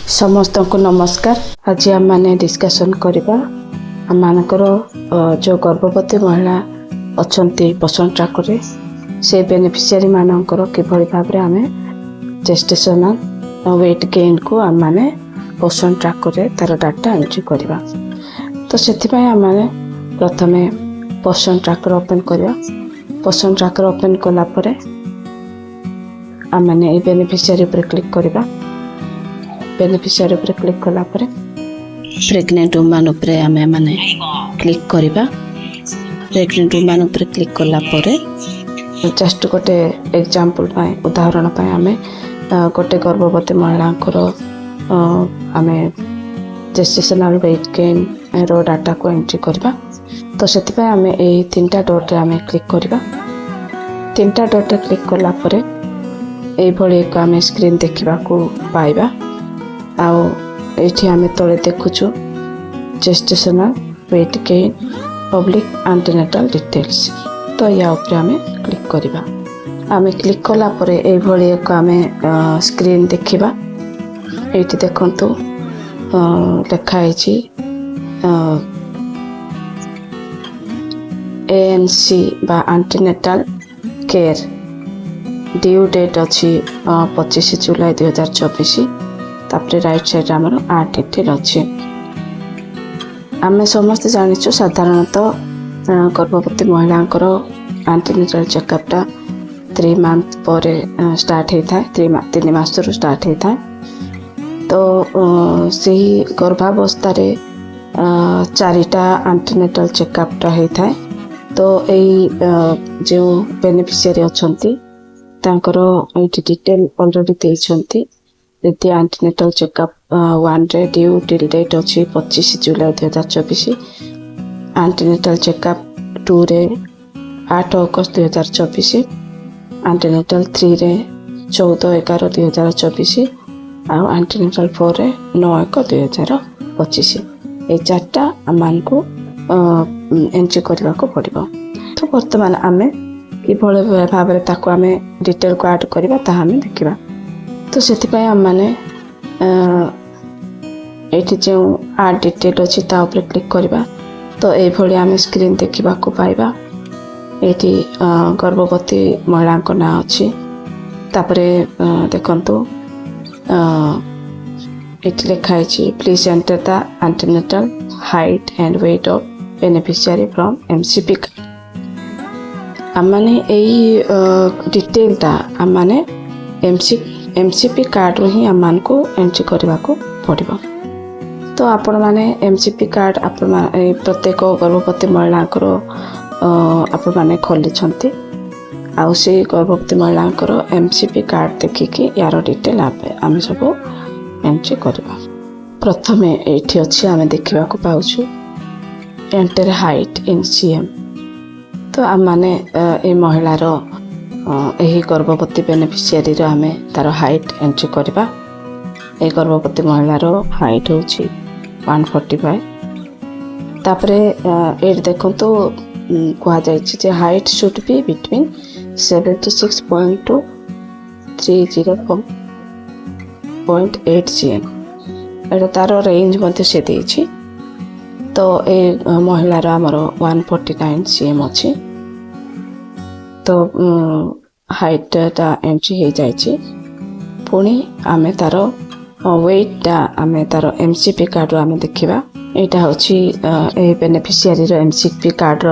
समस्त को नमस्कार। आज आम मैंने डिस्कसन करवा आमर जो गर्भवती महिला अच्छा पोषण ट्रैकर से बेनिफिशियरी मानकर किभली भाव में आम जेस्टेशनल वेट गेन को आम मैंने पोषण ट्रैकर तार डाटा एंट्री करवा। तो से आम प्रथम पोषण ट्रैकर ओपन करवा। पोषण ट्रैकर ओपन कलापर आम मैंने बेनिफिशियरी उपर क्लिक करवा। बेनिफिशियरी उपर क्लिक कलापर प्रेग्नेंट वुमन उपर आम मैंने क्लिक करवा। प्रेग्नेंट वुमन उपर क्लिक कलापर जस्ट गोटे एग्जांपल उदाहरण आम गोटे गर्भवती महिला आम जेस्टेशनल वेट गेन रो डाटा को एंट्री करवा। तो से आम ये तीनटा डॉट आम क्लिक करवा। तीनटा डॉट क्लिक कलापर यही एक आम स्क्रीन देखा पाइबा। आम तले देखुचु gestational weight gain public antenatal details. तो या ऊपर आम क्लिक करवा। आम क्लिक कलापर यही एक आम स्क्रीन देखा। ये देखु लिखाई ANC बा एंटीनेटल केयर ड्यू डेट अच्छी 25 जुलाई 2024। तापर राइट साइड आम 8 डिटेल अच्छे। आम समस्त जाचु साधारणतः गर्भवती महिला एंटीनेटल चेकअपटा 3 मंथ पर स्टार्ट होता है। 3 मास स्टार्ट होता है। तो सही गर्भावस्था 4टा एंटीनेटल चेकअपटा होता है। तो यही जो बेनिफिशियरी अच्छी डिटेल ऑलरेडी देती। यदि एंटीनेटल चेकअप 1 रे ड्यू टिल डेट अच्छी 25 जुलाई 2024। एंटीनेटल चेकअप 2 रे 8 अगस्त 2024। एंटीनेटल 3 रे 14/11/2024। आउ एंटीनेटल 4 रे 9/1/2025। ये 4टा आम को एंट्री करने को पड़ो। तो बर्तमान आम कि भाव में डिटेल को ऐड करवा तामें देखा। तो से आम मैंने ये जो ऐड डिटेल अच्छी तापर क्लिक करवा। तो ये आम स्क्रीन देखा पाइबा। ये गर्भवती महिला ना अच्छी। तापर देखु ये लिखाई please enter the antenatal height and weight of beneficiary from MCP card. आम मैंने यही डिटेलटा आम मैंने MCP कार्ड रू ही आम को एंट्री करने को पड़ो। तो आपण मैंने MCP कार्ड प्रत्येक गर्भवती महिला आपण मैंने खोली आउ से गर्भवती महिला MCP कार्ड देखिकी यार डिटेल आम सब एंट्री करवा। प्रथम ये अच्छी आम देखा पाचु एंटर हाइट इन CM। तो आम मैंने ये महिलार यही गर्भवती बेनिफिशियरी आम तार हाइट एंट्री करवा। ये गर्भवती महिलार हाइट हूँ 145। तापर ये देखो कहुई height should be between 76.2 to 304.8 cm। एटा तार रेंज मध्य से देछि। तो ये महिलार आमर 149 cm अच्छी। तो हाइट एंट्री हो जाए। पुणी आम तार वेटटा आम तार MCP कार्ड आम देखा। यहाँ हूँ बेनिफिशियरी MCP कार्ड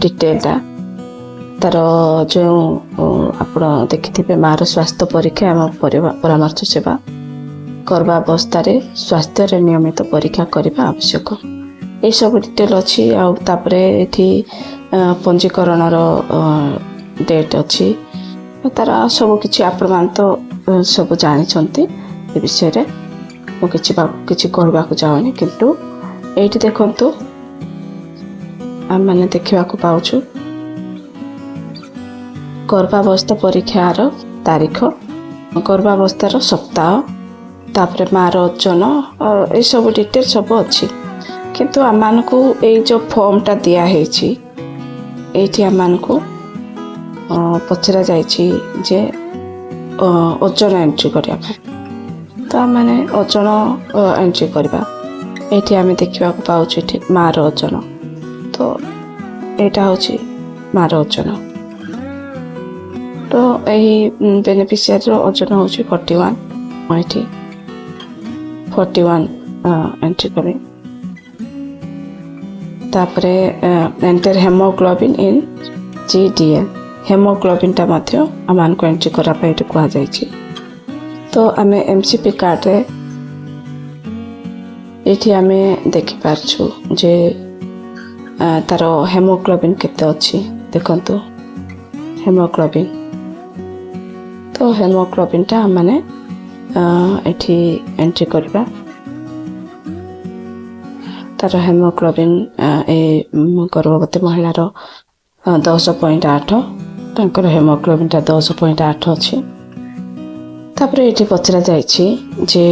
डिटेलटा तार जो आप देखिथे मार स्वास्थ्य परीक्षा एवं परामर्श सेवा गर्भावस्था स्वास्थ्य नियमित परीक्षा करने आवश्यक। ये सब डिटेल अच्छी। ये पंजीकरण डेट अच्छी। तार सब किसी आपण मान तो सब जानी ए विषय मुझे कहवा चाहूनी। किंतु ये देखु आम मैंने देखा पाचु गर्भावस्था परीक्षार तारीख, गर्भावस्थार सप्ताह, तापर मार ओजन ये सब डिटेल सब अच्छी। किंतु आम को ये जो फॉर्मटा दिखाई ये आम को पचरा जाइए जे ओजन एंट्री करने। तो तो आमने ओजन एंट्री करवा ये आम देखा पाँच मार ओजन तो यहाँ हूँ मार ओजन तो यही बेनिफिशियरी ओजन हूँ 41 ये 41 एंट्री करें तापरे एंटर हेमोग्लोबिन इन GDL हेमोग्लोबिन टा मध्य आमान को एंट्री करा पे कहा जायछि तो आमे MCP कार्ड रे एठी आमे देखि पारछु जे तारो हेमोग्लोबिन केते अछि देखंतु हेमोग्लोबिन तो हेमोग्लोबिन टा माने एठी एंट्री करबा तार हेमोग्लोबिन ए गर्भवती महिलार 10.8 तांकर हेमोग्लोबिन टा 10.8 अछि तापरे एठी पचरा जायछि जे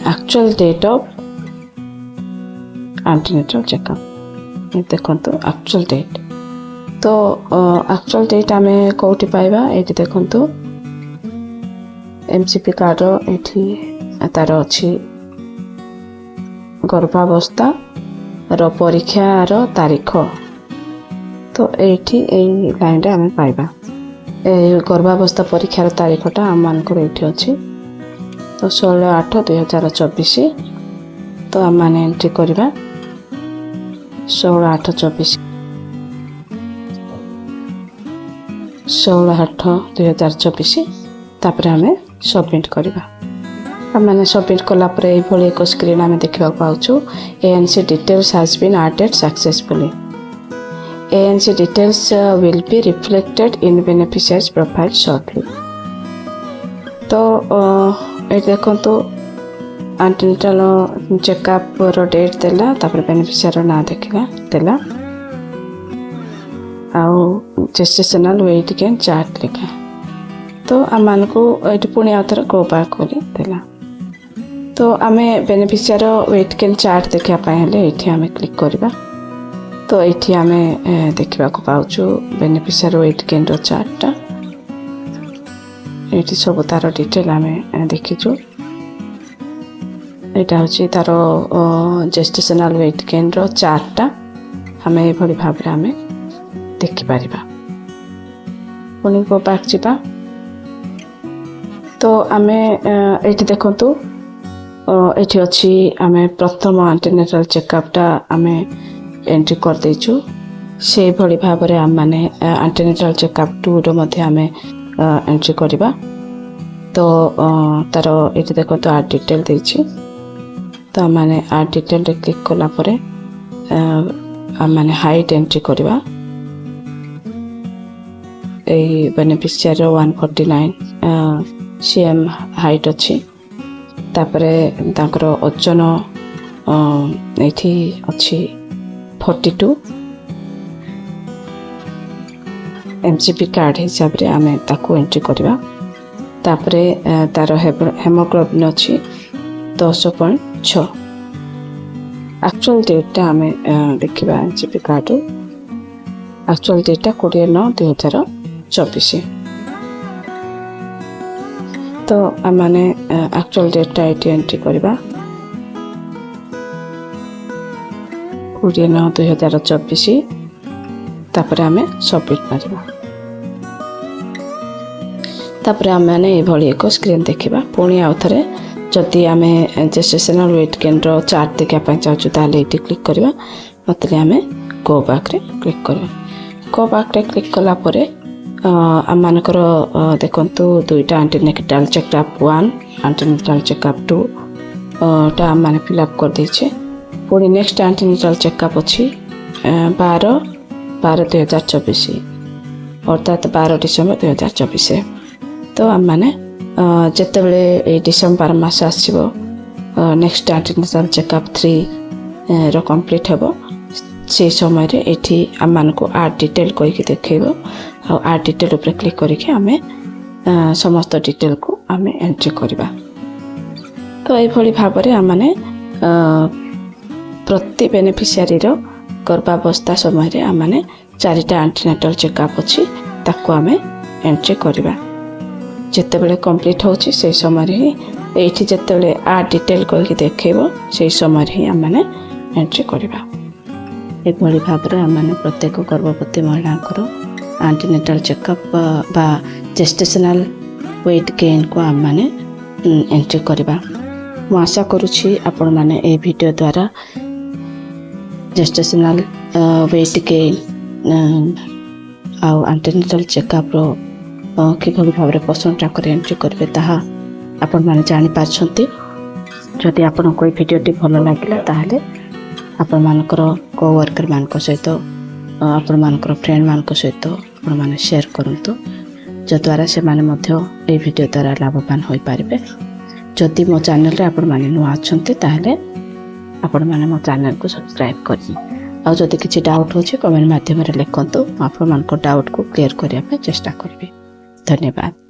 actual date of antenatal checkup देखंतु एक्चुअल डेट तो एक्चुअल डेट आमे कोठी पाइबा एठी देखंतु MCP कार्ड एठी तार अछि गर्भावस्था रो परीक्षा रो तारीख तो एठी एई लाइन रे आमे पाइबा ए गर्भावस्था परीक्षा रो तारीखटा आम मानकर एठी अछि तो 16/8/2024 तो आम माने एंट्री करबा 16/8/24 16/8/2024 तापर आमे सबमिट करबा मैंने सबमिट कला एक स्क्रीन आम देखा पाचु ANC details has been added successfully ANC details will be reflected in beneficiaries profile shortly तो ये देखो तो एंटीनेटल चेकअप रो डेट देला तापर बेनिफिशियरी ना देखला देला आउ जेस्टेशनल वेट गेन चार्ट लिखा तो आम को ये पुणी आउथरे गो बैक करी देला तो आमे बेनिफिशियरी वेट गेन चार्ट देखा हेले ये आमे क्लिक करबा तो ये आमे देखा पाचु बेनिफिशियरी वेट गेन रो चार्टा ये सब तार डिटेल आमे देखिचु यहाँ हूँ तार जेस्टेशनल वेट गेन रो चार्टा आम ये भाव में आम देखिपर पुणी गो बैक जावा तो आम ये देखु ये अच्छी आम प्रथम एंटीनेटल चेकअपटा आम एंट्री कर देचु से भली भाव में आम मैंने एंटीनेटल चेकअप 2 रो मध्य आम एंट्री करवा तो तार ये देखो तो आर डिटेल देछि तो मैंने आर डिटेल रे क्लिक कला परे मैंने हाइट एंट्री करवा ए बेनिफिशियरी 149 cm हाइट अच्छी तापरे तांकर ओजन एठी अच्छी 42 MCP कार्ड हिसाब रे आमे ताको एंट्री करवा तापरे तार हेमोग्लोबिन अच्छी 10.6 एक्चुअल डेटा आमे देखिबा MCP कार्ड एक्चुअल डेटा 20/9/2024 तो आम मैंने एक्चुअल डेटा ये एंट्री करवा 20/9/2024 तापर आम सबमिट करवा तापर आम मैंने ये एक स्क्रीन देखा पुणी आउ थे जदि आम जेस्टेशनल वेट गेन रो चार्ट देखा चाहूँ ताले ये क्लिक करवा मतलब आम गो बैक रे क्लिक करवा गो बैक रे क्लिक कला परे आम मानकर देखंतु दुईटा एंटीनेटल चेकअप 1 एंटीनेटल चेकअप 2 टा आम माने फिलअप कर देछे पुणी नेक्स्ट एंटीनेटल चेकअप अच्छी 12/12/2024 अर्थात 12 डिसेम्बर 2024 तो आम मैंने जिते बड़े डिसेम्बर मास आसो नेक्स्ट एंटीनेटल चेकअप 3 रो कंप्लीट हेबो से समय रे एठी आम मानको आर डिटेल करके देखैबो आ आर डिटेल ऊपर क्लिक करके आमे समस्त डिटेल को आमे एंट्री करबा तो ए भली भाव रे आम माने प्रति बेनिफिशियरी रो गर्भावस्था समय रे आम माने 4टा एंटीनेटल चेकअप अछि ताको आमे एंट्री करबा जिते बड़े कंप्लीट होछि से समय रे ଏଇଠି ଯେତେବେଳେ ଆ ଡିଟେଲ୍ କରିକି ଦେଖେଇବ ସେଇ ସମୟରେ ହିଁ ଆମମାନେ ଏଣ୍ଟ୍ରି କରିବା। ଏଭଳି ଭାବରେ ଆମମାନେ ପ୍ରତ୍ୟେକ ଗର୍ଭବତୀ ମହିଳାଙ୍କର ଆଣ୍ଟିନେଟାଲ ଚେକଅପ୍ ବା ଜେଷ୍टेସନାଲ ୱେଟ୍ ଗେନ୍କୁ ଆମମାନେ ଏଣ୍ଟ୍ରି କରିବା। ମୁଁ ଆଶା କରୁଛି ଆପଣମାନେ ଏହି ଭିଡ଼ିଓ ଦ୍ୱାରା ଜେଷ୍टेସନାଲ ୱେଟ୍ ଗେନ୍ ଆଉ ଆଣ୍ଟିନେଟାଲ ଚେକଅପ୍ର କିଭଳି ଭାବରେ ପୋଷଣ ଟ୍ରାକର ଏଣ୍ଟ୍ରି କରିବେ ତାହା ଆପଣମାନେ ଜାଣିପାରୁଛନ୍ତି। ଯଦି ଆପଣଙ୍କୁ ଏହି ଭିଡ଼ିଓଟି ଭଲ ଲାଗିଲା ତାହେଲେ ଆପଣମାନଙ୍କର କୋୱାର୍କରମାନଙ୍କ ସହିତ ଆପଣମାନଙ୍କର ଫ୍ରେଣ୍ଡମାନଙ୍କ ସହିତ ଆପଣମାନେ ସେୟାର କରନ୍ତୁ, ଯଦ୍ୱାରା ସେମାନେ ମଧ୍ୟ ଏହି ଭିଡ଼ିଓ ଦ୍ୱାରା ଲାଭବାନ ହୋଇପାରିବେ। ଯଦି ମୋ ଚ୍ୟାନେଲରେ ଆପଣମାନେ ନୂଆ ଅଛନ୍ତି ତାହେଲେ ଆପଣମାନେ ମୋ ଚ୍ୟାନେଲକୁ ସବସ୍କ୍ରାଇବ୍ କରିବେ। ଆଉ ଯଦି କିଛି ଡାଉଟ୍ ଅଛି କମେଣ୍ଟ ମାଧ୍ୟମରେ ଲେଖନ୍ତୁ, ମୁଁ ଆପଣମାନଙ୍କ ଡାଉଟ୍କୁ କ୍ଲିୟର କରିବା ପାଇଁ ଚେଷ୍ଟା କରିବି। ଧନ୍ୟବାଦ।